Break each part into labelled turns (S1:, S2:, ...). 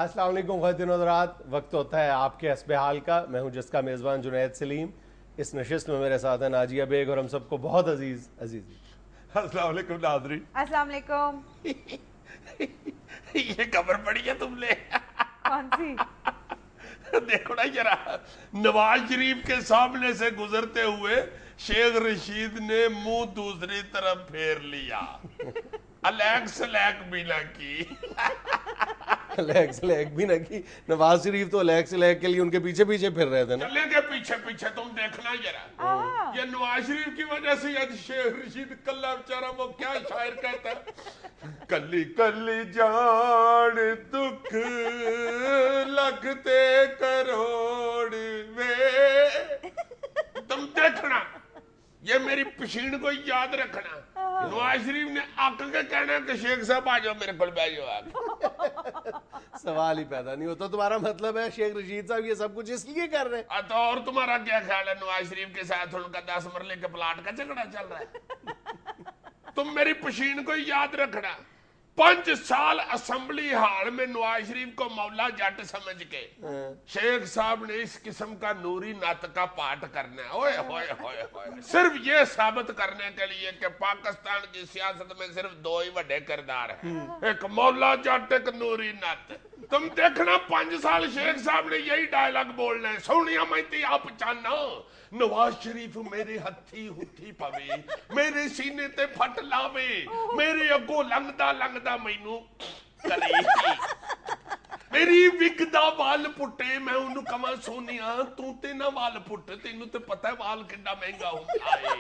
S1: अस्सलाम वालेकुम ख़वातीन और हज़रात, वक्त होता है आपके हस्बे हाल का। मैं हूं जिसका मेज़बान जुनैद सलीम। इस नशिस्त में मेरे साथ हैं नाजिया बेग और हम सबको बहुत अजीज
S2: अस्सलाम वालेकुम नाज़रीन।
S3: अस्सलाम वालेकुम।
S2: ये खबर पढ़ी है तुमने?
S3: कौन सी?
S2: देखो ना जरा, नवाज शरीफ के सामने से गुजरते हुए शेख रशीद ने मुंह दूसरी तरफ फेर लिया। अलैक सलैक भी ना की।
S1: अलैक सलैक भी ना की। नवाज शरीफ तो अलैक सलैक के लिए उनके पीछे पीछे फिर रहे थे ना।
S2: चले के पीछे पीछे, तुम देखना जरा। ये नवाज शरीफ की वजह से आज शेख रशीद कल्ला बेचारा, वो क्या शायर कहता है, कली कली जान दुख लगते करोड़ वे। तुम देखना, ये मेरी पशीन को याद रखना। नवाज शरीफ ने आक के कहना कि शेख साहब आ जाओ मेरे को बैठ जाओ।
S1: सवाल ही पैदा नहीं होता। तुम्हारा मतलब है शेख रशीद साहब ये सब कुछ इसलिए कर रहे हैं?
S2: तो और तुम्हारा क्या ख्याल है? नवाज शरीफ के साथ उनका 10 मरले के प्लाट का झगड़ा चल रहा है। तुम मेरी पशीन को याद रखना। 5 साल असेंबली हाल में नवाज शरीफ को मौला जट समझ के शेख साहब ने इस किस्म का नूरी नात का पाठ करना है। ओए होए होए होए, सिर्फ ये साबित करने के लिए कि पाकिस्तान की सियासत में सिर्फ 2 ही बड़े किरदार हैं, एक मौला जट, एक नूरी नात। तुम देखना 5 साल शेख साहब ने यही डायलॉग बोलना है, सोनिया मैं आप चाहना नवाज शरीफ मेरे हथी हुथी पवे, मेरे सीने ते फट लावे, मेरे अगों लंघदा लंघदा मैनू करे, मेरी विग दा वाल पुट्टे, मैं उन्होंने कमा सोनिया तू ते ना वाल पुट, तेनू ते पता है वाल कितना महंगा होता है।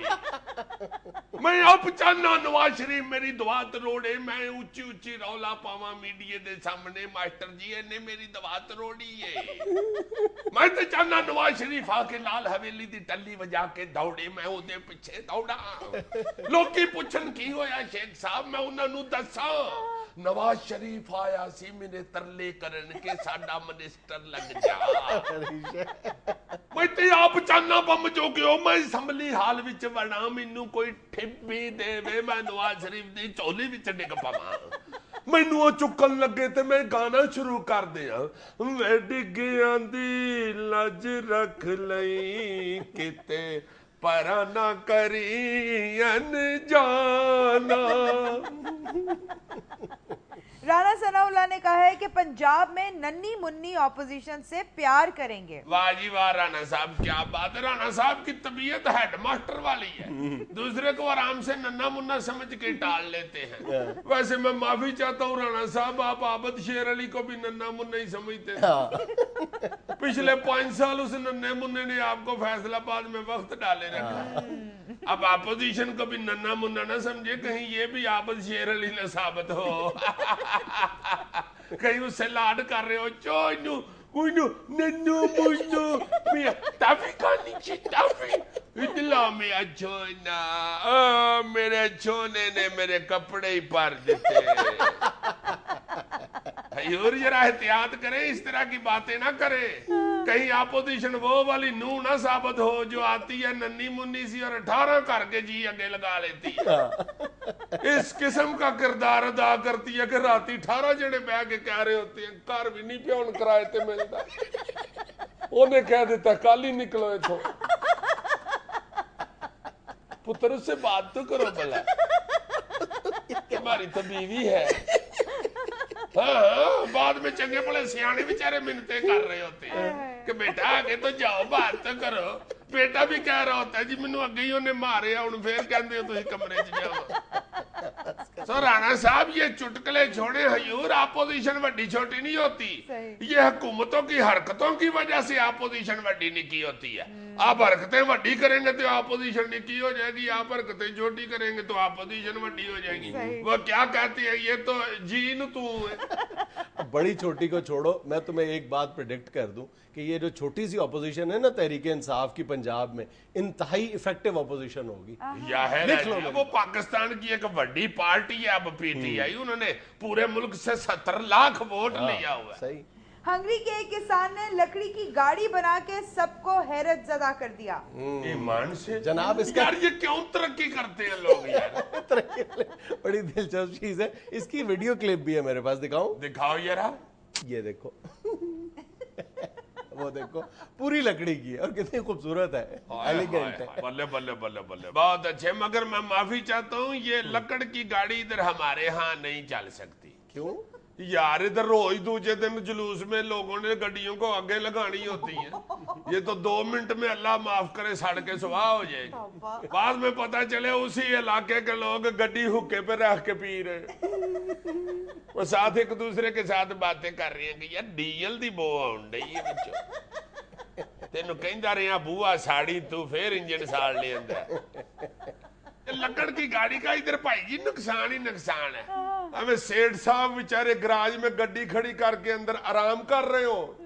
S2: मैं आप चाहना नवाज शरीफ मेरी दुआ तरोड़े, मैं उच्ची उच्ची रौला पावा मीडिया दे सामने, मास्टर जी ने मेरी दुआ तरोड़ी है। मैं तो चाहना नवाज शरीफ आके लाल हवेली दी टल्ली वजा के दौड़े, मैं ओदे पिछे दौड़ा। लोकी पुछन की होया शेख साहब, मैं उन्होंने दसा नवाज शरीफ आया सी मेरे तरले करन के साडा मिनिस्टर लग जा। मैं ते आप चाहना बम जो कि मैं असम्बली हाल विच बना, मैनू कोई ठिब्बी देवे, मैं नवाज शरीफ दी चोली विच डिग पवां। मैनू वो चुकन लगे ते मैं गाना शुरू कर दिया, वे डिगियां दी लज रख लई किते परा ना करी अनजाना।
S3: राणा सनाउल्लाह ने कहा है कि पंजाब में नन्ही मुन्नी ऑपोजिशन से प्यार करेंगे।
S2: वाह जी वाह राणा साहब, क्या बात है। राणा साहब की तबीयत हेडमास्टर वाली है, दूसरे को आराम से नन्ना मुन्ना समझ के टाल लेते हैं। वैसे मैं माफी चाहता हूँ राणा साहब, आप आबद शेर अली को भी नन्ना मुन्ना ही समझते थे। पिछले 5 साल उस नन्हे मुन्ने ने आपको फैसलाबाद में वक्त डाले रखा। अब अपोजिशन को भी नन्ना मुन्ना ना समझे, कहीं ये भी आबद शेर अली ना साबित हो। कहीं उससे लाड कर रहे हो, चोनू कुनू नन्नू मुन्नू मिया टाफी खानी ची टाफी इतला मिया छोना, मेरे छोने ने मेरे कपड़े ही पार देते। और जरा एहतियात करें, इस तरह की बातें ना करें, कहीं अपोजिशन वो वाली नू ना साबित हो जो आती है नन्नी मुन्नी सी और 18 करके जी आगे लगा लेती है। इस किस्म का किरदार अदा करती है कि राती 18 जने बह के कह रहे होते हैं घर भी नहीं प्योन किराए ते मिलता, उन्हें कह देता कल ही निकलो इथों। पुत्र उससे बात तो करो भला, तुम्हारी तो बीवी है। हाँ, बाद में चंगे भले सियाने बेचारे मिन्नतें कर रहे होते हैं कि बेटा आगे तो जाओ बात तो करो। बेटा भी कह रहा होता है जी मैनू अगे ही उन्हें मारे, हुण फिर कहंदे हो तुसीं कमरे च जाओ। सो राणा साहब ये चुटकले छोड़े हजूर, अपोजिशन वड्डी छोटी नहीं होती, ये हुकूमतों की हरकतों की वजह से अपोजिशन वड्डी निकी होती है। आप हरकतें वड्डी करेंगे तो अपोजिशन निकी हो जाएगी, आप हरकतें छोटी करेंगे तो अपोजिशन वड्डी हो जाएगी। वो क्या कहती है, ये तो जीन तू है।
S1: बड़ी छोटी को छोड़ो, मैं तुम्हें एक बात प्रेडिक्ट कर दूं कि ये जो छोटी सी अपोजिशन है ना तहरीक इंसाफ की, पंजाब में इंतहाई इफेक्टिव अपोजिशन होगी।
S2: देख लो, वो पाकिस्तान की एक बड़ी पार्टी है अब पीटीआई, उन्होंने पूरे मुल्क से 70 लाख वोट लिया हुआ है।
S1: सही।
S3: हंगरी के एक किसान ने लकड़ी की गाड़ी बना के सबको हैरत ज़दा कर दिया।
S2: ईमान से
S1: जनाब, इसका
S2: यार ये क्यों तरक्की करते हैं लोग यार।
S1: बड़ी दिलचस्प चीज है। इसकी वीडियो क्लिप भी है मेरे पास, दिखाऊं?
S2: दिखाओ यार।
S1: ये देखो वो देखो पूरी लकड़ी की है और कितनी खूबसूरत है, एलिगेंट है।
S2: बल्ले बल्ले बल्ले बल्ले, बहुत अच्छे। मगर मैं माफी चाहता हूँ, ये लकड़ की गाड़ी इधर हमारे यहाँ नहीं चल सकती।
S1: क्यों
S2: यार इधर रोज दूसरे दिन जुलूस में लोगों ने गड्डियों को आगे लगानी होती है, ये तो 2 मिनट में अल्लाह माफ करे सड़ के सुबह हो जाएगी। बाद में पता चले उसी इलाके के लोग गड्डी हुक्के पे रख के पी रहे, वो साथ एक दूसरे के साथ बातें कर रहे हैं कि यार डीजल दी बो आउंड है बच्चों, तेनू कहंदा रहा बूआ साड़ी तू फिर इंजन साड़ लेंदा। लकड़ की गाड़ी का इधर भाई जी नुकसान ही नुकसान है। हमें सेठ साहब बेचारे गराज में गड्डी खड़ी करके अंदर आराम कर रहे हो,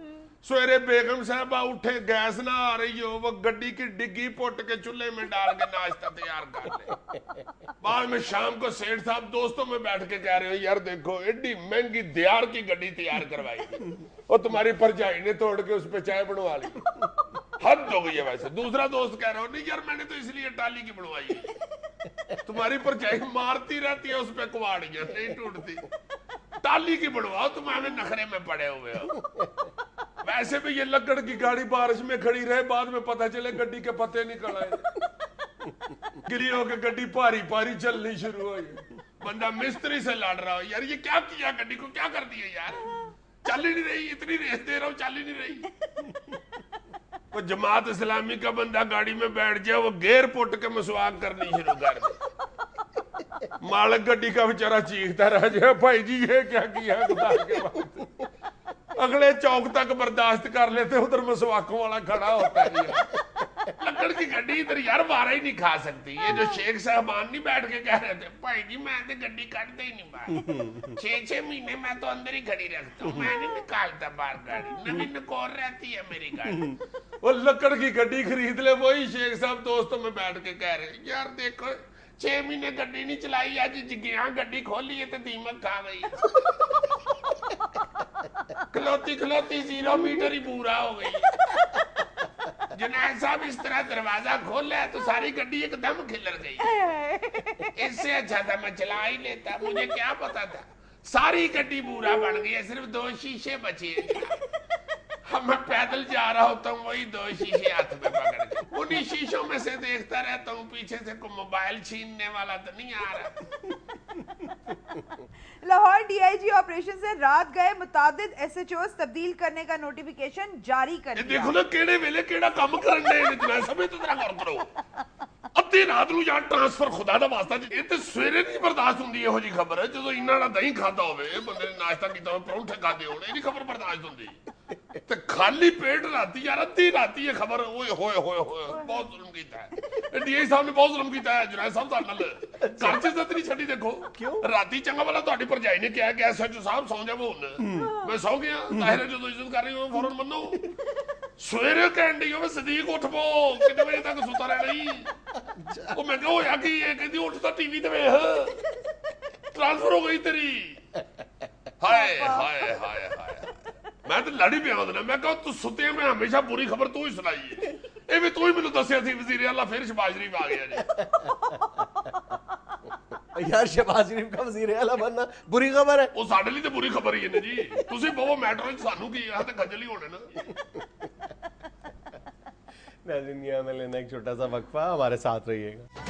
S2: सवेरे बेगम साहबा उठे गैस ना आ रही हो, वो गड्डी की डिग्गी पुट के चूल्हे में डाल के नाश्ता तैयार कर ले। बाद में शाम को सेठ साहब दोस्तों में बैठ के कह रहे हो यार देखो एडी महंगी दियार की गड्डी तैयार करवाई थी और तुम्हारी परजाई ने तोड़ के उस पर चाय बनवा ली, हद हो गई है। वैसे दूसरा दोस्त कह रहा हो नहीं यार मैंने तो इसलिए टाली की बनवाई है, तुम्हारी परछाई मारती रहती है उस पे कुवाड़ियां नहीं टूटती, टाली की बनवाओ, तुम हमें नखरे में पड़े हुए हो। वैसे भी ये लकड़ की गाड़ी बारिश में खड़ी रहे, बाद में पता चले गड्डी के पत्ते निकल आए, गिरी होकर गड्डी भारी भारी चलनी शुरू हुई, बंदा मिस्त्री से लड़ रहा हो यार ये क्या किया, गड्डी को क्या कर दिया यार, चल ही नहीं रही, इतनी रेस दे रहा हूं चल ही नहीं रही। वो जमात इस्लामी का बंदा गाड़ी में बैठ जाए, वो गेर पुट के मसवाक करनी शुरू कर दे, मालिक गड्डी का बेचारा चीखता रह जाए भाई जी ये क्या किया खुदा के बाद। अगले चौक तक बर्दाश्त कर लेते, उधर मसवाकों वाला खड़ा होता है। लकड़ की गड्डी इधर यार वारा ही नहीं खा सकती। ये जो शेख साहबान नहीं बैठ के कह रहे थे भाई जी मैं तो गड्डी काटते ही नहीं बाहर, 6-6 महीने मैं तो अंदर ही खड़ी रखता हूँ, मैं नहीं निकालता बाहर गाड़ी, नवी नकोर रहती है मेरी गाड़ी। वो लकड़ की गड्डी खरीद ले, वही शेख साहब दोस्तों में बैठ के कह रहे यार देखो 6 महीने गड्डी नहीं चलाई, आज जगह गड्डी खोली है तो दीमक खा गई, खलोती खलोती 0 मीटर ही पूरा हो गई। जुनैद साहब इस तरह दरवाजा खोला है तो सारी गड्डी एकदम खिलर गई, इससे अच्छा था मैं चला ही लेता, मुझे क्या पता था सारी गड्डी पूरा बन गई है, सिर्फ 2 शीशे बचे हैं। मैं पैदल जा रहा होता हूँ वही 2 शीशे हाथ में पकड़ के, उन्हीं शीशों में से देखता रहता हूँ पीछे से कोई मोबाइल छीनने वाला तो नहीं आ रहा।
S3: लाहौर डीआईजी ऑपरेशन से रात गए मुतादिद एसएचओस तब्दील करने का नोटिफिकेशन जारी कर दिया।
S2: देखो ना केड़े वेले केड़ा काम करने इतना समय तो तेरा गौर करो, अद्धी रात ਨੂੰ ਜਾਂ ट्रांसफर खुदा ਦਾ ਵਾਸਤਾ ਇਹ ਤੇ ਸਵੇਰੇ ਨਹੀਂ ਬਰਦਾਸ਼ਤ ਹੁੰਦੀ ਇਹੋ ਜੀ ਖਬਰ, ਜਦੋਂ ਇਹਨਾਂ ਦਾ ਦਹੀਂ ਖਾਦਾ ਹੋਵੇ ਬੰਦੇ ਨੇ ਨਾਸ਼ਤਾ ਕੀਤਾ ਹੋਵੇ ਪਰੌਂਠੇ ਖਾਦੇ ਹੋਣ, ਇਹ ਨਹੀਂ ਖਬਰ ਬਰਦਾਸ਼ਤ ਹੁੰਦੀ। ਤੇ ਖਾਲੀ ਪੇਟ ਰਾਤੀ ਯਾਰ ਅੱਧੀ ਰਾਤੀ ਇਹ ਖਬਰ ਓਏ ਹੋਏ ਹੋਏ ਹੋਏ ਬਹੁਤ ਜ਼ੁਲਮ ਕੀਤਾ ਹੈ ਡੀਆਈ ਸਾਹਿਬ ਨੇ, ਬਹੁਤ ਜ਼ੁਲਮ ਕੀਤਾ ਹੈ ਜੁਨੈਦ ਸਾਹਿਬ ਤੁਹਾਡੇ ਨਾਲ, ਘਰ 'ਚ ਇੱਜ਼ਤ ਨਹੀਂ ਛੱਡੀ। ਦੇਖੋ ਰਾਤੀ ਚੰਗਾ ਵਾਲਾ ਤੁਹਾਡੀ ਭਰਜਾਈ ਨੇ ਕਿਹਾ ਕਿ ਐਸਐਚਓ ਸਾਹਿਬ ਸੌਂ ਜਾਵੋ ਹੁਣ, ਮੈਂ ਸੌਂ ਗਿਆ, ਤਾਹਿਰ ਜਦੋਂ ਇੱਜ਼ਤ ਕਰ ਰਹੀ ਹੋ ਫੌਰਨ ਮੰਨੋ। ਸਵੇਰੇ ਕਹਿਣ ਡਈ ਹੋਵੇ ਸਦੀਕ ਉੱਠ ਪੋ, ਕਿੰਨੇ ਵਜੇ ਤੱਕ ਸੁੱਤਾ ਰਹਿਣਾ ਹੀ, ਉਹ ਮੈਂ ਕਿਹਾ ਹੋਇਆ ਕੀ ਇਹ, ਕਹਿੰਦੀ ਉੱਠ ਤਾਂ ਟੀਵੀ ਤੇ ਵੇਖ ਟ੍ਰਾਂਸਫਰ ਹੋ ਗਈ ਤੇਰੀ। ਹਾਏ ਹਾਏ ਹਾਏ ਹਾਏ, ਮੈਂ ਤਾਂ ਲੜੀ ਪਿਆ ਉਹਦੇ ਨਾਲ, ਮੈਂ ਕਿਹਾ ਤੂੰ ਸੁੱਤੇ ਮੈਂ ਹਮੇਸ਼ਾ ਬੁਰੀ ਖਬਰ ਤੂੰ ਹੀ ਸੁਣਾਈ ਹੈ, ਇਹ ਵੀ ਤੂੰ ਹੀ ਮੈਨੂੰ ਦੱਸਿਆ ਸੀ ਵਜ਼ੀਰ ਆਲਾ ਫਿਰ ਸ਼ਹਬਾਜ਼ ਸ਼ਰੀਫ ਆ ਗਿਆ ਜੀ।
S1: यार शहबाज शरीफ का वजीर आला बनना बुरी खबर है,
S2: ਉਹ ਸਾਡੇ ਲਈ ਤਾਂ ਬੁਰੀ ਖਬਰ ਹੀ ਹੈ ਜੀ, ਤੁਸੀਂ ਬਹੁਤ ਮੈਟਰ ਵਿੱਚ ਸਾਨੂੰ ਕੀ ਆ, ਤੇ ਖੱਜਲ ਹੀ ਹੋਣੇ ਨਾ।
S1: नाज़रीन यहाँ में लेना एक छोटा सा वक्फा, हमारे साथ रहिएगा।